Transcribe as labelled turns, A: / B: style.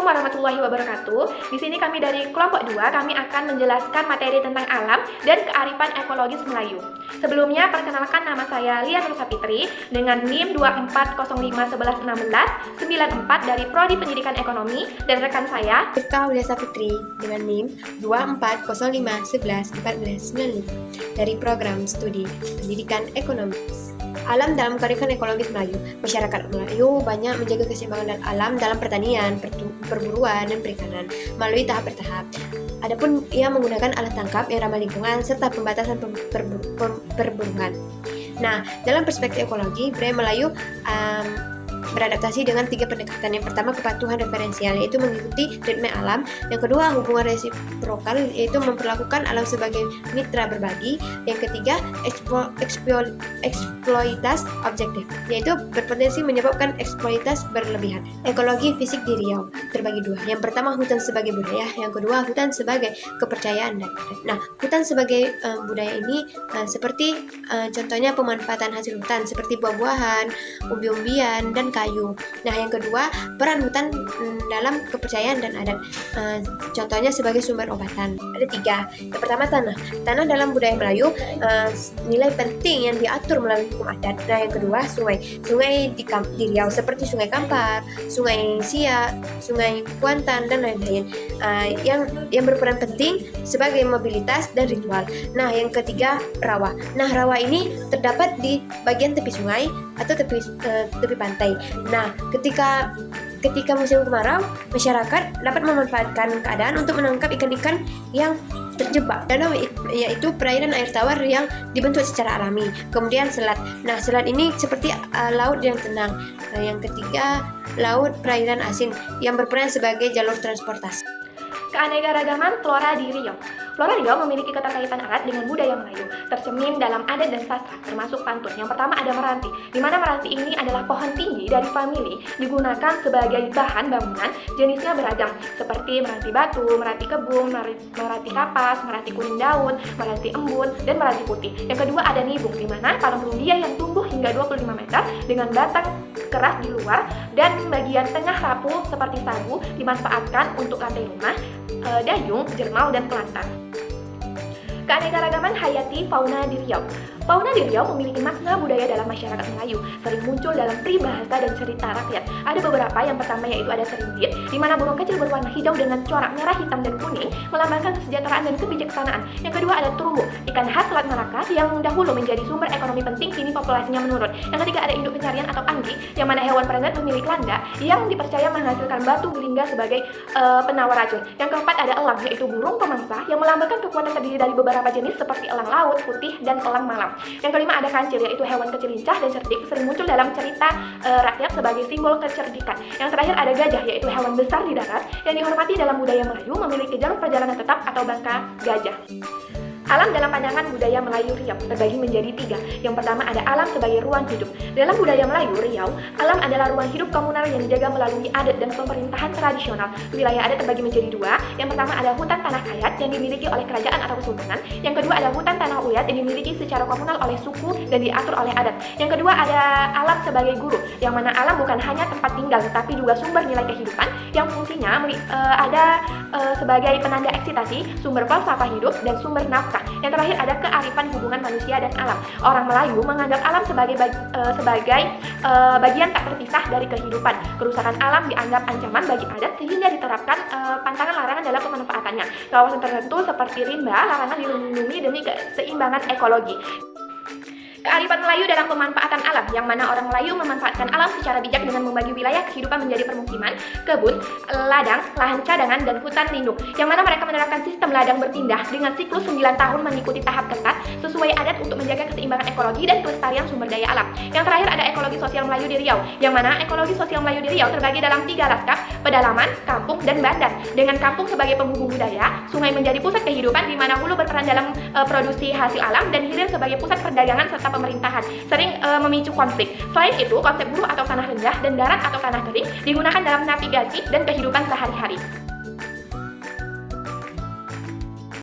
A: Assalamualaikum warahmatullahi wabarakatuh. Di sini kami dari kelompok 2, kami akan menjelaskan materi tentang alam dan kearifan ekologis Melayu. Sebelumnya, perkenalkan nama saya Lia Nur Sapitri dengan NIM 2405111694 dari Prodi Pendidikan Ekonomi, dan rekan saya
B: Rifka Aulia Sapitri dengan NIM 2405111495 dari Program Studi Pendidikan Ekonomi. Alam dalam kearifan ekologis Melayu. Masyarakat Melayu banyak menjaga keseimbangan alam dalam pertanian, perburuan, dan perikanan melalui tahap bertahap. Adapun ia menggunakan alat tangkap yang ramah lingkungan serta pembatasan perburuan. Nah, dalam perspektif ekologi, budaya Melayu beradaptasi dengan 3 pendekatan. Yang pertama, kepatuhan referensial, yaitu mengikuti ritme alam. Yang kedua, hubungan resiprokal, yaitu memperlakukan alam sebagai mitra berbagi. Yang ketiga, eksploitas objektif, yaitu berpotensi menyebabkan eksploitas berlebihan. Ekologi fisik di Riau terbagi 2. Yang pertama, hutan sebagai budaya. Yang kedua, hutan sebagai kepercayaan dan adat. Nah, hutan sebagai budaya ini seperti contohnya pemanfaatan hasil hutan seperti buah-buahan, umbi-umbian, dan kayu. Nah, yang kedua, peran hutan dalam kepercayaan dan adat. Contohnya sebagai sumber obatan. Ada 3. Yang pertama, tanah. Tanah dalam budaya Melayu nilai penting yang diatur melalui hukum adat. Nah, yang kedua, sungai. Sungai di Riau seperti Sungai Kampar, Sungai Siak, Sungai Kuantan, dan lain-lain. Yang berperan penting sebagai mobilitas dan ritual. Nah, yang ketiga, rawa. Nah, rawa ini terdapat di bagian tepi sungai atau tepi pantai. Nah, ketika musim kemarau, masyarakat dapat memanfaatkan keadaan untuk menangkap ikan-ikan yang terjebak. Danau yaitu perairan air tawar yang dibentuk secara alami. Kemudian selat. Nah, selat ini seperti laut yang tenang. Nah, yang ketiga, laut perairan asin yang berperan sebagai jalur transportasi.
A: Keanekaragaman flora di Riau. Flora Riau memiliki keterkaitan erat dengan budaya Melayu, tercermin dalam adat dan sastra, termasuk pantun. Yang pertama ada meranti, di mana meranti ini adalah pohon tinggi dari famili, digunakan sebagai bahan bangunan, jenisnya beragam, seperti meranti batu, meranti kebun, meranti kapas, meranti kuning daun, meranti embun, dan meranti putih. Yang kedua ada nibung, di mana palang rumbia yang tumbuh hingga 25 meter dengan batang keras di luar dan bagian tengah rapuh seperti sagu dimanfaatkan untuk lantai rumah, dayung, jermal, dan pelantar. Keanekaragaman hayati fauna di Riau. Fauna di Riau memiliki makna budaya dalam masyarakat Melayu, sering muncul dalam peribahasa dan cerita rakyat. Ada beberapa, yang pertama yaitu ada serimbit, di mana burung kecil berwarna hijau dengan corak merah, hitam, dan kuning, melambangkan kesejahteraan dan kebijaksanaan. Yang kedua ada terumbu, ikan khas Selat Malaka yang dahulu menjadi sumber ekonomi penting, kini populasinya menurun. Yang ketiga ada induk pencarian atau anggi, yang mana hewan perenet memiliki landa yang dipercaya menghasilkan batu bilingga sebagai penawar racun. Yang keempat ada elang, yaitu burung pemangsa yang melambangkan kekuatan terdiri dari beberapa jenis seperti elang laut, putih, dan elang malam. Yang kelima ada kancil, yaitu hewan kecil lincah dan cerdik, sering muncul dalam cerita rakyat sebagai simbol kecerdikan. Yang terakhir ada gajah, yaitu hewan besar di darat yang dihormati dalam budaya Melayu, memiliki jalur perjalanan tetap atau bangka gajah. Alam dalam pandangan budaya Melayu Riau terbagi menjadi 3. Yang pertama ada alam sebagai ruang hidup. Dalam budaya Melayu Riau, alam adalah ruang hidup komunal yang dijaga melalui adat dan pemerintahan tradisional. Wilayah adat terbagi menjadi 2. Yang pertama ada hutan tanah kayat yang dimiliki oleh kerajaan atau kesultanan. Yang kedua ada hutan tanah uyat yang dimiliki secara komunal oleh suku dan diatur oleh adat. Yang kedua ada alam sebagai guru, yang mana alam bukan hanya tempat tinggal tetapi juga sumber nilai kehidupan yang fungsinya ada sebagai penanda eksitasi, sumber falsafah hidup, dan sumber nafkah. Yang terakhir ada kearifan hubungan manusia dan alam. Orang Melayu menganggap alam sebagai bagian tak terpisah dari kehidupan. Kerusakan alam dianggap ancaman bagi adat sehingga diterapkan pantangan larangan dalam pemanfaatannya. Kawasan tertentu seperti rimba larangan dilindungi demi keseimbangan ekologi. Kearifan Melayu dalam pemanfaatan alam, yang mana orang Melayu memanfaatkan alam secara bijak dengan membagi wilayah kehidupan menjadi permukiman, kebun, ladang, lahan cadangan, dan hutan lindung, yang mana mereka menerapkan sistem ladang berpindah dengan siklus 9 tahun mengikuti tahap ketat sesuai adat untuk menjaga keseimbangan ekologi dan kelestarian sumber daya alam. Yang terakhir ada ekologi sosial Melayu di Riau, yang mana ekologi sosial Melayu di Riau terbagi dalam 3 laskap, pedalaman, kampung, dan bandar. Dengan kampung sebagai penghubung budaya, sungai menjadi pusat kehidupan di mana hulu berperan dalam produksi hasil alam, dan hilir sebagai pusat perdagangan serta pemerintahan, sering memicu konflik. Selain itu, konsep buruh atau tanah rendah dan darat atau tanah kering digunakan dalam navigasi dan kehidupan sehari-hari.